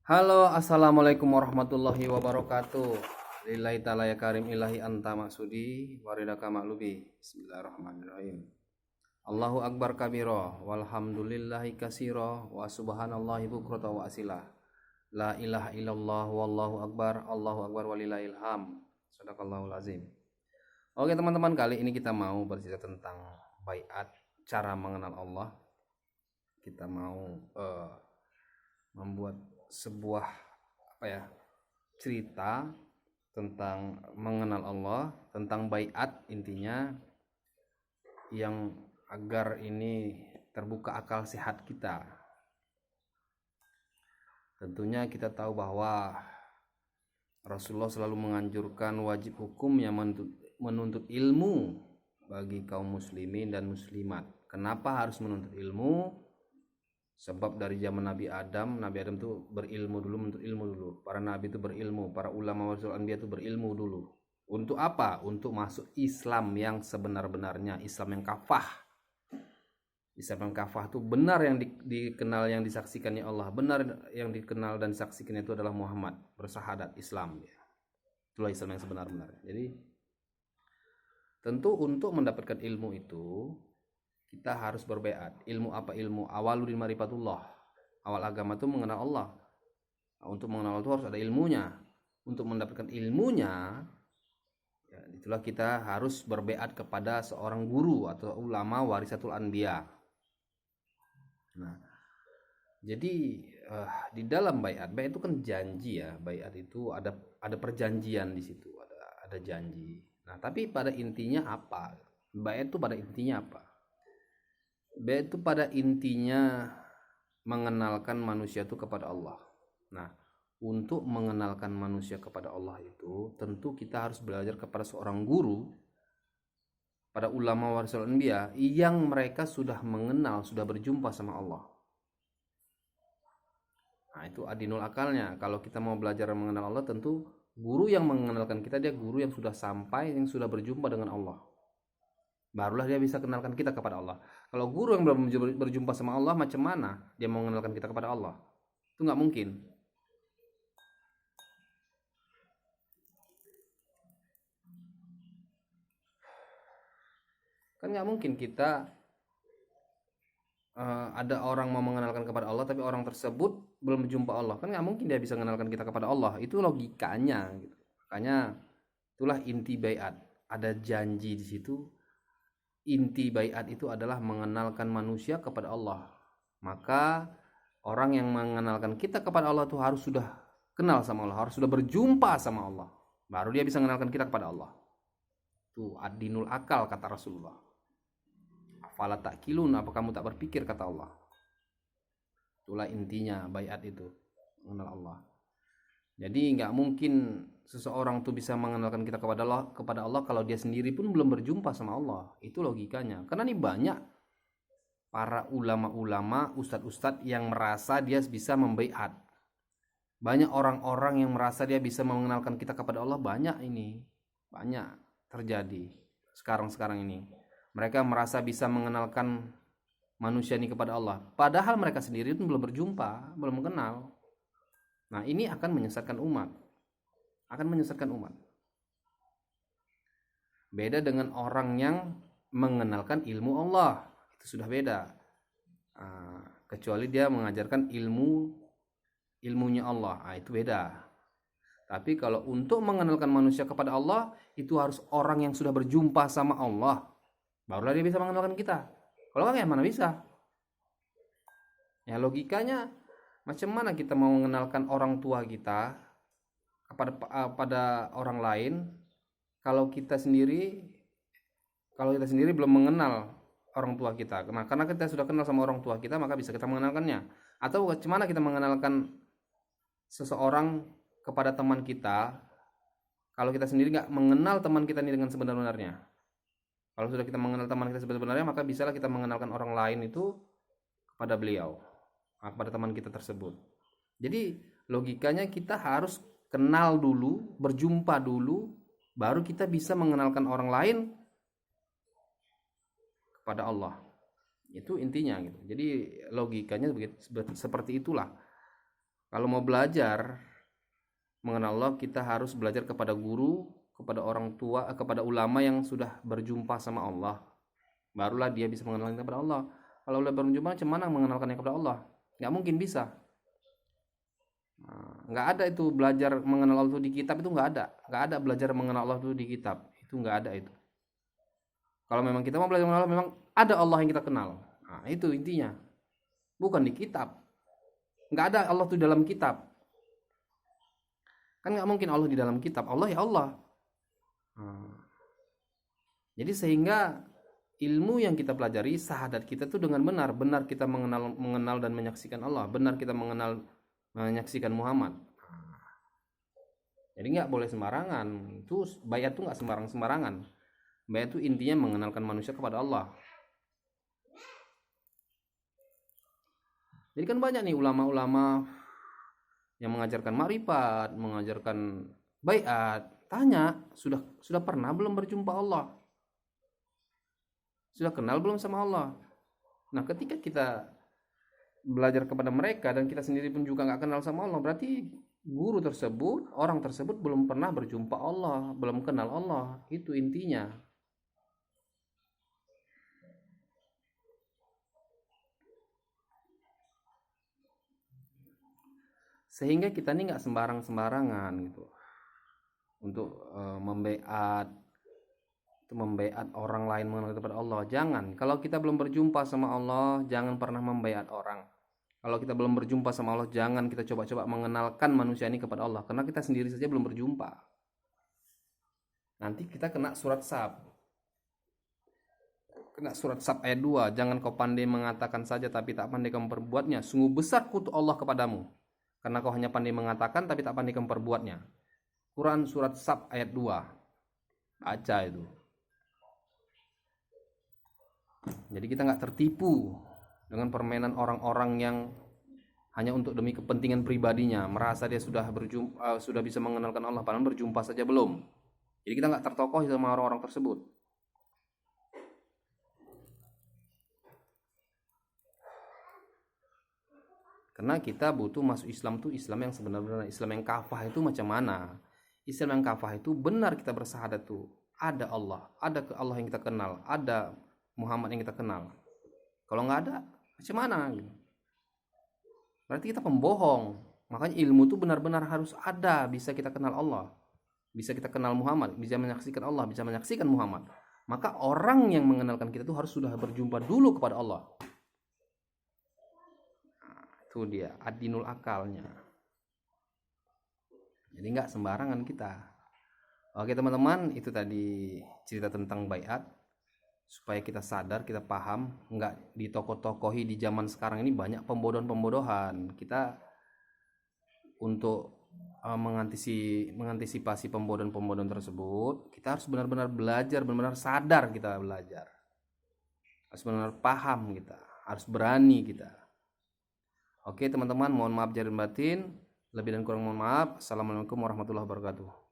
Halo, assalamualaikum warahmatullahi wabarakatuh. Lillahi ta'ala ya karim ilahi anta maksudi waridaka maklubi. Bismillahirrahmanirrahim. Allahu akbar kabiro walhamdulillahi kasiro wa subhanallahi bukrata wa asila. La ilaha illallah wallahu akbar walillahil ham. Sadaqallahul azim. Oke teman-teman, kali ini kita mau bercerita tentang baiat, cara mengenal Allah. Kita mau membuat sebuah cerita tentang mengenal Allah, tentang baiat intinya, yang agar ini terbuka akal sehat kita. Tentunya kita tahu bahwa Rasulullah selalu menganjurkan wajib hukum yang menuntut ilmu bagi kaum muslimin dan muslimat. Kenapa harus menuntut ilmu? Sebab dari zaman Nabi Adam tuh berilmu dulu, menuntut ilmu dulu. Para nabi itu berilmu, para ulama warasul anbiya itu berilmu dulu. Untuk apa? Untuk masuk Islam yang sebenar-benarnya, Islam yang kafah. Islam yang kafah itu benar yang dikenal, yang disaksikannya Allah, benar yang dikenal dan disaksikannya itu adalah Muhammad, bersahadat Islam. Itulah Islam yang sebenar-benarnya. Jadi tentu untuk mendapatkan ilmu itu kita harus berbaiat. Ilmu apa? Ilmu awaludin marifatullah. Awal agama itu mengenal Allah. Untuk mengenal Allah itu harus ada ilmunya. Untuk mendapatkan ilmunya, ya, itulah kita harus berbaiat kepada seorang guru atau ulama warisatul anbiya. Nah, jadi di dalam baiat itu kan janji ya. Baiat itu ada perjanjian di situ, ada janji. Nah, tapi pada intinya apa? Baiat itu pada intinya apa? Baiat itu pada intinya mengenalkan manusia itu kepada Allah. Nah, untuk mengenalkan manusia kepada Allah itu tentu kita harus belajar kepada seorang guru, pada ulama warisul anbiya yang mereka sudah mengenal, sudah berjumpa sama Allah. Nah, itu adinul akalnya. Kalau kita mau belajar mengenal Allah, tentu guru yang mengenalkan kita, dia guru yang sudah sampai, yang sudah berjumpa dengan Allah. Barulah dia bisa kenalkan kita kepada Allah. Kalau guru yang belum berjumpa sama Allah, macam mana dia mau mengenalkan kita kepada Allah? Itu nggak mungkin. Kan nggak mungkin kita ada orang mau mengenalkan kepada Allah, tapi orang tersebut belum berjumpa Allah. Kan nggak mungkin dia bisa mengenalkan kita kepada Allah. Itu logikanya. Gitu. Makanya itulah inti baiat. Ada janji di situ. Inti baiat itu adalah mengenalkan manusia kepada Allah. Maka orang yang mengenalkan kita kepada Allah itu harus sudah kenal sama Allah, harus sudah berjumpa sama Allah. Baru dia bisa mengenalkan kita kepada Allah. Itu adinul akal kata Rasulullah. Afala ta'qilun, apa kamu tak berpikir kata Allah. Itulah intinya baiat itu, mengenal Allah. Jadi nggak mungkin seseorang tuh bisa mengenalkan kita kepada Allah kalau dia sendiri pun belum berjumpa sama Allah. Itu logikanya. Karena ini banyak para ulama-ulama, ustadz-ustadz yang merasa dia bisa membaiat. Banyak orang-orang yang merasa dia bisa mengenalkan kita kepada Allah, banyak ini. Banyak terjadi sekarang ini. Mereka merasa bisa mengenalkan manusia ini kepada Allah. Padahal mereka sendiri pun belum berjumpa, belum kenal. Nah, ini akan menyesatkan umat. Beda dengan orang yang mengenalkan ilmu Allah. Itu sudah beda. Kecuali dia mengajarkan ilmunya Allah. Itu beda. Tapi kalau untuk mengenalkan manusia kepada Allah, itu harus orang yang sudah berjumpa sama Allah. Barulah dia bisa mengenalkan kita. Kalau enggak, ya mana bisa? Ya logikanya, macam mana kita mau mengenalkan orang tua kita pada orang lain kalau kita sendiri belum mengenal orang tua kita. Nah, karena kita sudah kenal sama orang tua kita, maka bisa kita mengenalkannya. Atau macam mana kita mengenalkan seseorang kepada teman kita kalau kita sendiri nggak mengenal teman kita ini dengan sebenar-benarnya. Kalau sudah kita mengenal teman kita sebenarnya, maka bisalah kita mengenalkan orang lain itu kepada beliau, kepada teman kita tersebut. Jadi logikanya kita harus kenal dulu, berjumpa dulu, baru kita bisa mengenalkan orang lain kepada Allah. Itu intinya gitu. Jadi logikanya seperti itulah. Kalau mau belajar mengenal Allah, kita harus belajar kepada guru, kepada orang tua, kepada ulama yang sudah berjumpa sama Allah. Barulah dia bisa mengenalkan kepada Allah. Kalau udah berjumpa, macam mana mengenalkannya kepada Allah? Nggak mungkin bisa. Nggak ada itu belajar mengenal Allah itu di kitab, itu nggak ada belajar mengenal Allah itu di kitab, itu nggak ada itu. Kalau memang kita mau belajar mengenal Allah, memang ada Allah yang kita kenal. Nah, itu intinya, bukan di kitab. Nggak ada Allah itu dalam kitab, kan nggak mungkin Allah di dalam kitab. Allah ya Allah. Jadi sehingga ilmu yang kita pelajari, syahadat kita tuh dengan benar kita mengenal dan menyaksikan Allah, benar kita menyaksikan Muhammad. Jadi nggak boleh sembarangan. Itu bayat tuh nggak sembarangan. Bayat itu intinya mengenalkan manusia kepada Allah. Jadi kan banyak nih ulama-ulama yang mengajarkan makrifat, mengajarkan bayat. Tanya, sudah pernah belum berjumpa Allah? Sudah kenal belum sama Allah? Nah, ketika kita belajar kepada mereka dan kita sendiri pun juga nggak kenal sama Allah, berarti guru tersebut, orang tersebut belum pernah berjumpa Allah, belum kenal Allah. Itu intinya. Sehingga kita ini nggak sembarangan gitu untuk membaiat orang lain mengenal kepada Allah. Jangan. Kalau kita belum berjumpa sama Allah, jangan pernah membaiat orang. Kalau kita belum berjumpa sama Allah, jangan kita coba-coba mengenalkan manusia ini kepada Allah, karena kita sendiri saja belum berjumpa. Nanti kita kena surat Sab. Kena surat Sab ayat 2. Jangan kau pandai mengatakan saja tapi tak pandai kamu perbuatnya. Sungguh besar kutuk Allah kepadamu, karena kau hanya pandai mengatakan tapi tak pandai kamu perbuatnya. Quran surat Sab ayat 2. Baca itu. Jadi kita nggak tertipu dengan permainan orang-orang yang hanya untuk demi kepentingan pribadinya, merasa dia sudah bisa mengenalkan Allah, padahal berjumpa saja belum. Jadi kita nggak tertokohi sama orang-orang tersebut. Karena kita butuh masuk Islam tuh Islam yang sebenarnya, Islam yang kafah itu macam mana? Islam yang kafah itu benar kita bersyahadat tuh ada Allah, ada Allah yang kita kenal, ada Muhammad yang kita kenal. Kalau nggak ada, macam mana? Berarti kita pembohong. Makanya ilmu itu benar-benar harus ada, bisa kita kenal Allah, bisa kita kenal Muhammad, bisa menyaksikan Allah, bisa menyaksikan Muhammad. Maka orang yang mengenalkan kita itu harus sudah berjumpa dulu kepada Allah. Nah, itu dia adinul akalnya. Jadi nggak sembarangan kita. Oke teman-teman, itu tadi cerita tentang baiat, supaya kita sadar, kita paham, nggak ditokoh-tokohi. Di zaman sekarang ini banyak pembodohan. Kita untuk mengantisipasi pembodohan tersebut, kita harus benar-benar belajar, benar-benar sadar kita belajar, harus benar-benar paham, kita harus berani kita. Oke teman-teman, mohon maaf lahir dan batin, lebih dan kurang mohon maaf. Assalamualaikum warahmatullahi wabarakatuh.